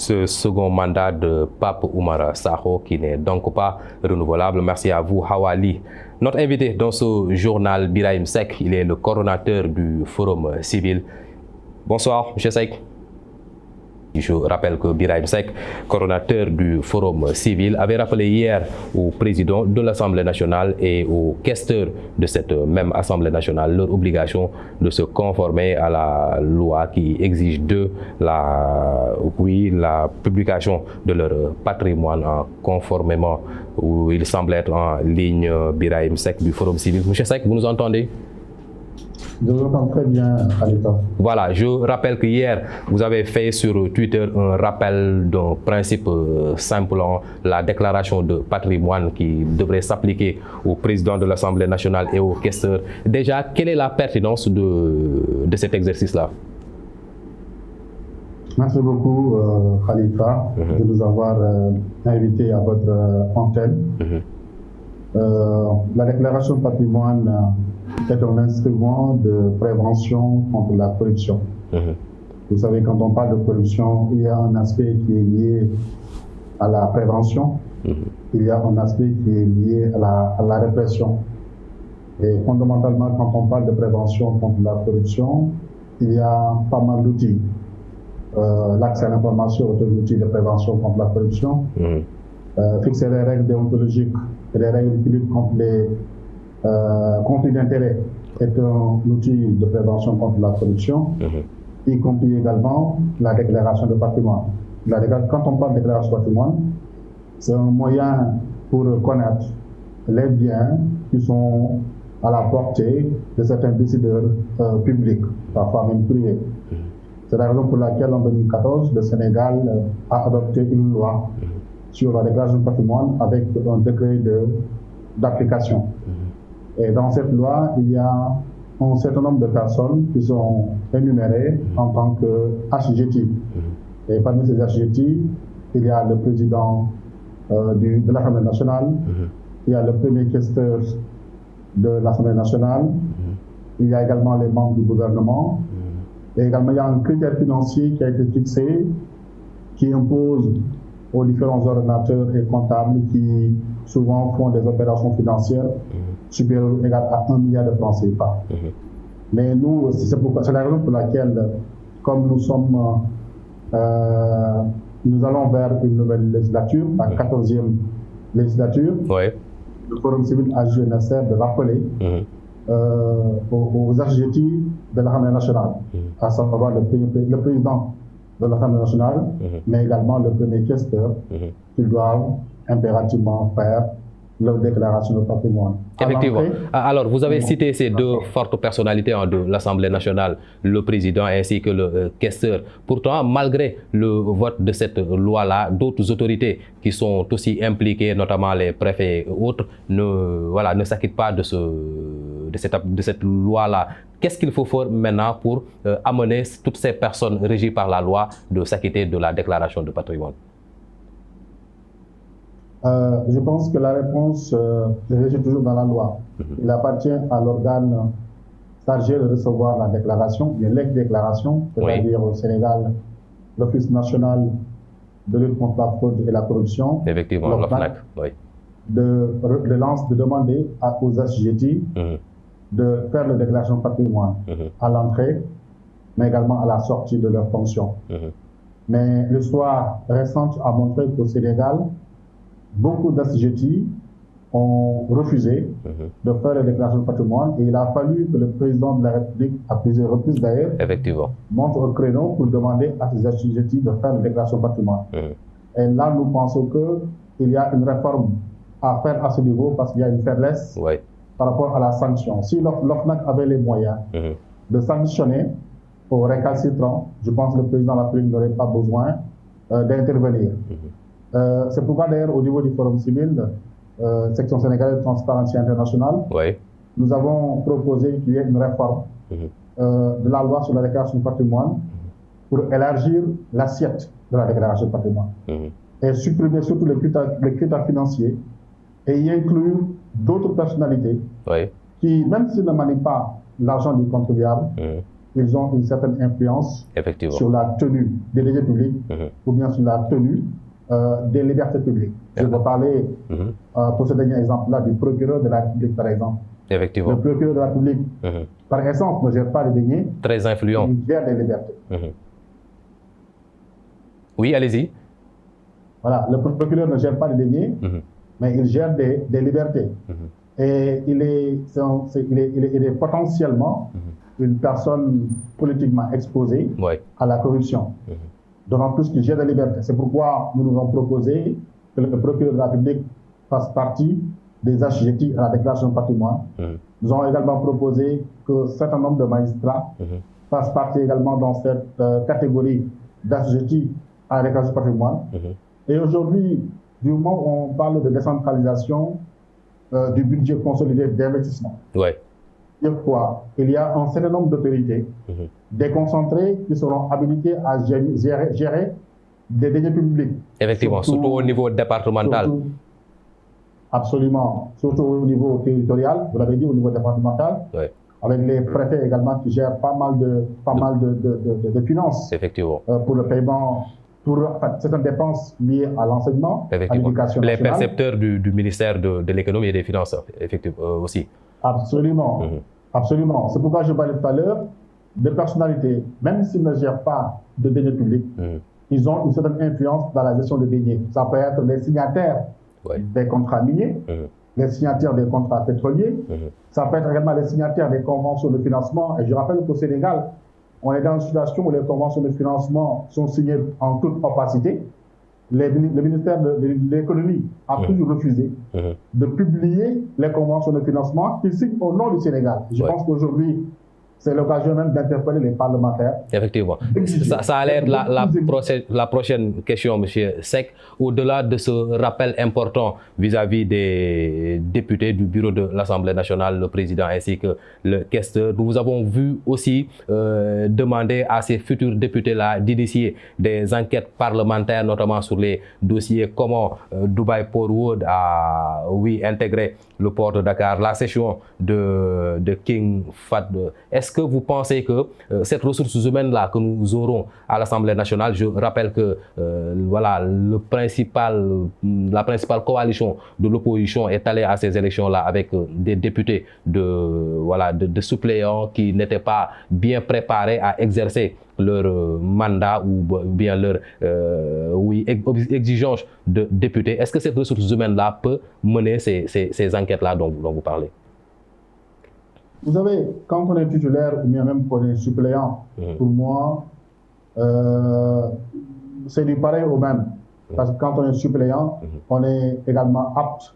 ce second mandat de Pape Oumar Sakho qui n'est donc pas renouvelable. Merci à vous, Hawa Ly. Notre invité dans ce journal, Birahim Seck, il est le coordonnateur du Forum civil. Bonsoir, M. Seck. Je rappelle que Birahim Seck, coordonnateur du Forum civil, avait rappelé hier au président de l'Assemblée nationale et aux questeurs de cette même Assemblée nationale leur obligation de se conformer à la loi qui exige de la publication de leur patrimoine conformément où il semble être en ligne. Birahim Seck du Forum civil. Monsieur Seck, vous nous entendez? Je vous entends très bien, Khalifa. Voilà, je rappelle que hier, vous avez fait sur Twitter un rappel d'un principe simple, la déclaration de patrimoine qui devrait s'appliquer au président de l'Assemblée nationale et aux questeurs. Déjà, quelle est la pertinence de cet exercice-là? Merci beaucoup, Khalifa, de nous avoir invités à votre antenne. La déclaration de patrimoine est un instrument de prévention contre la corruption. Vous savez, quand on parle de corruption, il y a un aspect qui est lié à la prévention, il y a un aspect qui est lié à la répression. Et fondamentalement, quand on parle de prévention contre la corruption, il y a pas mal d'outils. L'accès à l'information est un outil de prévention contre la corruption. Fixer les règles déontologiques et les règles de lutte contre les conflits d'intérêts est un outil de prévention contre la corruption, y compris également la déclaration de patrimoine. Quand on parle de déclaration de patrimoine, c'est un moyen pour connaître les biens qui sont à la portée de certains décideurs publics, parfois même privés. C'est la raison pour laquelle en 2014, le Sénégal a adopté une loi sur la déclaration de patrimoine avec un décret d'application. Et dans cette loi, il y a un certain nombre de personnes qui sont énumérées en tant qu'assujettis. Et parmi ces assujettis, il y a le président de l'Assemblée nationale, il y a le premier questeur de l'Assemblée nationale, il y a également les membres du gouvernement, et également il y a un critère financier qui a été fixé, qui impose aux différents ordonnateurs et comptables qui souvent font des opérations financières supérieures ou égales à 1 milliard de francs CFA. Mais nous, c'est la raison pour laquelle, comme nous allons vers une nouvelle législature, la 14e législature, le Forum civil a joué nécessaire de rappeler aux assujettis de l'Assemblée nationale, à savoir le président de l'Assemblée nationale, mais également le premier questeur, qu'ils doivent impérativement faire leur déclaration de patrimoine. Effectivement. Alors, vous avez cité ces deux fortes personnalités de l'Assemblée nationale, le président ainsi que le questeur. Pourtant, malgré le vote de cette loi-là, d'autres autorités qui sont aussi impliquées, notamment les préfets et autres, ne s'acquittent pas de cette loi-là. Qu'est-ce qu'il faut faire maintenant pour amener toutes ces personnes régies par la loi de s'acquitter de la déclaration de patrimoine? Je pense que la réponse réside toujours dans la loi. Il appartient à l'organe chargé de recevoir la déclaration, les déclarations, c'est-à-dire au Sénégal, l'Office national de lutte contre la fraude et la corruption, effectivement, l'OFNAC, de demander aux assujettis de faire la déclaration de patrimoine à l'entrée, mais également à la sortie de leurs fonctions. Mais l'histoire récente a montré qu'au Sénégal, beaucoup d'assujettis ont refusé de faire la déclaration de patrimoine et il a fallu que le président de la République, à plusieurs reprises d'ailleurs, montre un créneau pour demander à ces assujettis de faire la déclaration de patrimoine. Et là, nous pensons qu'il y a une réforme à faire à ce niveau parce qu'il y a une faiblesse par rapport à la sanction. Si l'OFNAC avait les moyens de sanctionner aux récalcitrants, je pense que le président de la République n'aurait pas besoin d'intervenir. C'est pourquoi d'ailleurs au niveau du Forum civil, section sénégalaise de Transparency International, nous avons proposé qu'il y ait une réforme de la loi sur la déclaration de patrimoine pour élargir l'assiette de la déclaration de patrimoine et supprimer surtout les critères financiers et y inclure d'autres personnalités qui, même s'ils ne manient pas l'argent du contribuable, ils ont une certaine influence sur la tenue des deniers publics ou bien sur la tenue des libertés publiques. Je vais parler, pour ce dernier exemple-là, du procureur de la République, par exemple. Effectivement. Le procureur de la République, par essence, ne gère pas les deniers. Très influent. Il gère les libertés. Oui, allez-y. Voilà, le procureur ne gère pas les deniers, mais il gère des libertés. Et il est potentiellement une personne politiquement exposée à la corruption. D'autant plus qu'il gère des libertés. C'est pourquoi nous avons proposé que le procureur de la République fasse partie des assujettis à la déclaration de patrimoine. Nous avons également proposé que un certain nombre de magistrats fassent partie également dans cette catégorie d'assujettis à la déclaration de patrimoine. Et aujourd'hui, du moment où on parle de décentralisation du budget consolidé d'investissement, il y a un certain nombre d'autorités déconcentrées qui seront habilitées à gérer des deniers publics. Effectivement, surtout au niveau départemental. Absolument, surtout au niveau territorial, vous l'avez dit, au niveau départemental, avec les préfets également qui gèrent pas mal de finances pour le paiement, pour certaines dépenses liées à l'enseignement, à l'éducation nationale. Les percepteurs du ministère de l'économie et des finances, effectivement, aussi. Absolument, absolument. C'est pourquoi je parlais tout à l'heure de personnalités, même s'ils ne gèrent pas de deniers publics, ils ont une certaine influence dans la gestion des deniers. Ça peut être les signataires des contrats miniers, les signataires des contrats pétroliers, ça peut être également les signataires des conventions de financement. Et je rappelle qu'au Sénégal, on est dans une situation où les conventions de financement sont signées en toute opacité. Le ministère de l'économie a toujours refusé de publier les conventions de financement qu'il signe au nom du Sénégal. Je pense qu'aujourd'hui, c'est l'occasion même d'interpeller les parlementaires. Effectivement. Ça a l'air la prochaine question, M. Seck. Au-delà de ce rappel important vis-à-vis des députés du bureau de l'Assemblée nationale, le président ainsi que le questeur, nous avons vu aussi demander à ces futurs députés-là d'initier des enquêtes parlementaires, notamment sur les dossiers comment Dubai Port World a intégré le port de Dakar, la session de King Fahd. Est-ce que vous pensez que cette ressource humaine-là que nous aurons à l'Assemblée nationale, je rappelle que la principale coalition de l'opposition est allée à ces élections-là avec des députés de suppléants qui n'étaient pas bien préparés à exercer leur mandat ou bien leur exigence de député. Est-ce que cette ressource humaine-là peut mener ces enquêtes-là dont vous parlez? Vous savez, quand on est titulaire ou bien même qu'on est suppléant, pour moi, c'est du pareil au même. Parce que quand on est suppléant, on est également apte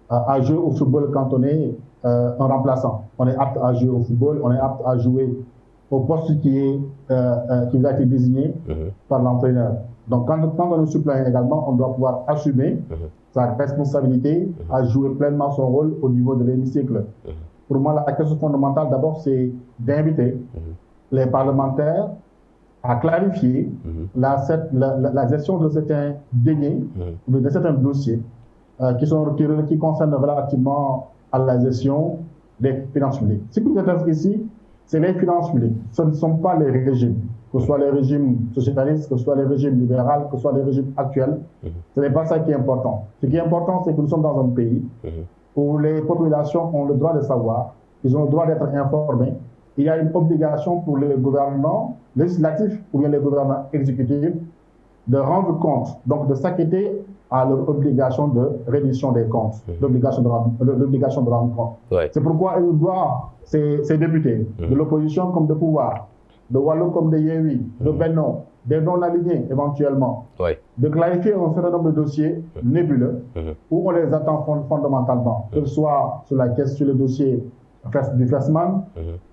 à jouer au football quand on est un remplaçant. On est apte à jouer au football, on est apte à jouer au poste qui vous a été désigné par l'entraîneur. Donc quand on est suppléant également, on doit pouvoir assumer sa responsabilité à jouer pleinement son rôle au niveau de l'hémicycle. Pour moi, la question fondamentale, d'abord, c'est d'inviter les parlementaires à clarifier la gestion de certains deniers, de certains dossiers qui concernent relativement à la gestion des finances publiques. Ce qui nous intéresse ici, c'est les finances publiques. Ce ne sont pas les régimes, que ce soit les régimes socialistes, que ce soit les régimes libéraux, que ce soit les régimes actuels. Ce n'est pas ça qui est important. Ce qui est important, c'est que nous sommes dans un pays où les populations ont le droit de savoir, ils ont le droit d'être informés. Il y a une obligation pour les gouvernements législatifs ou bien les gouvernements exécutifs de rendre compte, donc de s'acquitter à leur obligation de reddition des comptes, l'obligation de rendre compte. C'est pourquoi ils doivent, ces députés, de l'opposition comme de pouvoir, de Wallo comme de Yewi, de Benno, des non-alignés éventuellement, de clarifier un certain nombre de dossiers nébuleux où on les attend fondamentalement, que ce soit sur le dossier du FESMAN,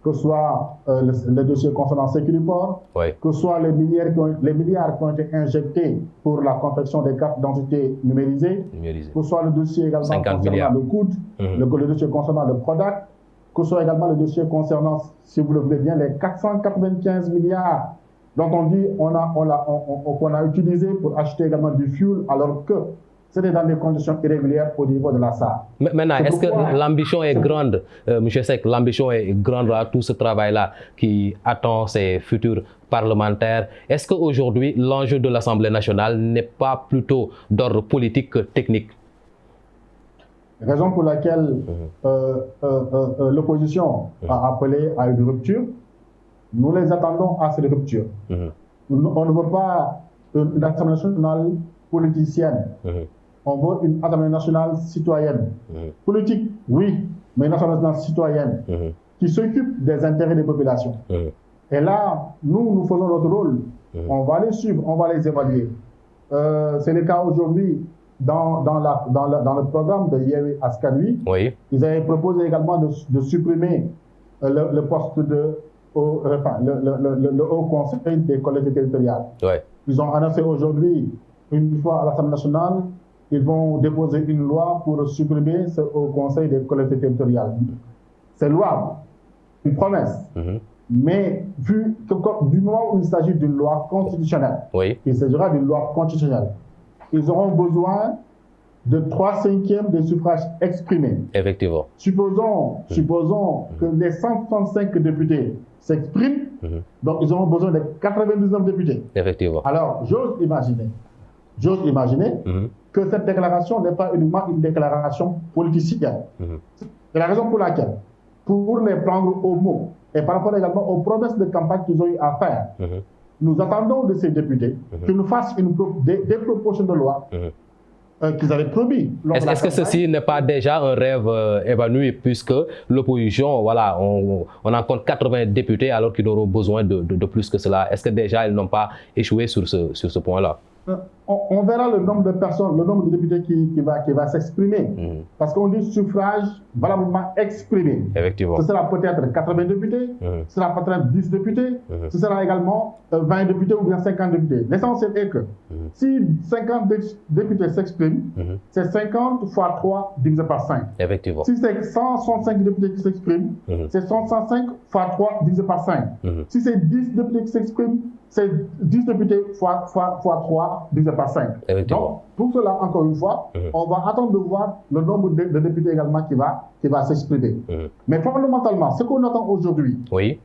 que ce soit le dossier concernant Sécuriport, que ce soit les milliards qui ont été injectés pour la confection des cartes d'identité numérisées, que ce soit le dossier également concernant le COUD, le dossier concernant le PRODAC, que ce soit également le dossier concernant, si vous le voulez bien, les 495 milliards dont on dit qu'on a utilisé pour acheter également du fuel, alors que c'était dans des conditions irrégulières au niveau de la SAR. Maintenant, est-ce que l'ambition est grande, M. Seck, l'ambition est grande à tout ce travail-là qui attend ces futurs parlementaires? Est-ce qu'aujourd'hui, l'enjeu de l'Assemblée nationale n'est pas plutôt d'ordre politique que technique? Raison pour laquelle l'opposition a appelé à une rupture. Nous les attendons à cette rupture. On ne veut pas une Assemblée nationale politicienne. On veut une Assemblée nationale citoyenne. Politique, oui, mais une Assemblée nationale citoyenne qui s'occupe des intérêts des populations. Et là, nous faisons notre rôle. On va les suivre, on va les évaluer. C'est le cas aujourd'hui dans le programme de Yewwi Askan Wi. Oui. Ils avaient proposé également de supprimer le poste de le Haut Conseil des collectivités territoriales. Ouais. Ils ont annoncé aujourd'hui, une fois à l'Assemblée nationale, ils vont déposer une loi pour supprimer ce Haut Conseil des collectivités territoriales. C'est louable, une promesse. Mais du moment où il s'agit d'une loi constitutionnelle, oui, il s'agira d'une loi constitutionnelle, ils auront besoin de 3/5 des suffrages exprimés. Effectivement. Supposons que les 165 députés s'expriment, donc ils auront besoin de 99 députés. Effectivement. Alors, j'ose imaginer que cette déclaration n'est pas uniquement une déclaration politicienne. C'est la raison pour laquelle, pour les prendre au mot, et par rapport également aux promesses de campagne qu'ils ont eu à faire, nous attendons de ces députés qu'ils nous fassent des propositions de loi qu'ils avaient promis. Est-ce que ceci n'est pas déjà un rêve évanoui, puisque l'opposition, voilà, on en compte 80 députés alors qu'ils auront besoin de plus que cela? Est-ce que déjà ils n'ont pas échoué sur ce point-là? On verra le nombre de personnes, le nombre de députés qui va s'exprimer. Parce qu'on dit suffrage valablement exprimé. Effectivement. Ce sera peut-être 80 députés, ce sera peut-être 10 députés, ce sera également 20 députés ou bien 50 députés. L'essentiel est que si 50 députés s'expriment, c'est 50 fois 3 divisé par 5. Effectivement. Si c'est 165 députés qui s'expriment, c'est 165 fois 3 divisé par 5. Si c'est 10 députés qui s'expriment, c'est 10 députés fois 3 divisé par 5. Donc, pour cela, encore une fois, on va attendre de voir le nombre de députés également qui va s'exprimer. Mais fondamentalement, ce qu'on attend aujourd'hui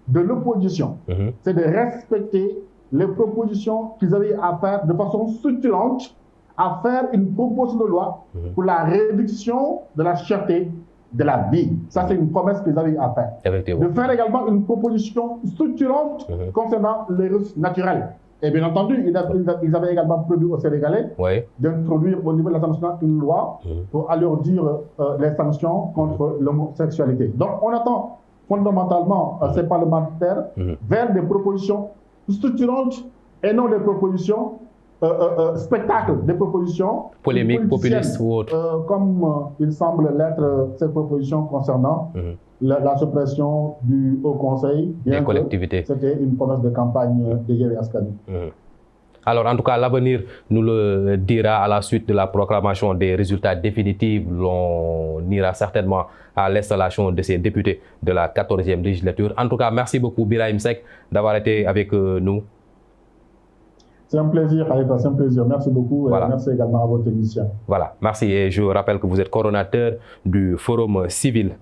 de l'opposition, c'est de respecter les propositions qu'ils avaient à faire de façon structurante, à faire une proposition de loi pour la réduction de la cherté de la vie. Ça, c'est une promesse qu'ils avaient à faire. Effectivement. De faire également une proposition structurante concernant les ressources naturelles. Et bien entendu, ils avaient également prévu aux Sénégalais d'introduire au niveau de l'Assemblée nationale une loi pour alourdir les sanctions contre l'homosexualité. Donc, on attend fondamentalement ces parlementaires vers des propositions structurantes et non des propositions spectacle, des propositions polémiques, populistes ou autres. Comme il semble l'être cette proposition concernant la suppression du Haut Conseil des collectivités. C'était une promesse de campagne de Yewwi Askan Wi. Alors, en tout cas, l'avenir nous le dira à la suite de la proclamation des résultats définitifs. On ira certainement à l'installation de ces députés de la 14e législature. En tout cas, merci beaucoup, Birahim Seck, d'avoir été avec nous. C'est un plaisir, Khalifa, c'est un plaisir. Merci beaucoup et merci également à votre émission. Voilà, merci. Et je rappelle que vous êtes coordonnateur du Forum Civil.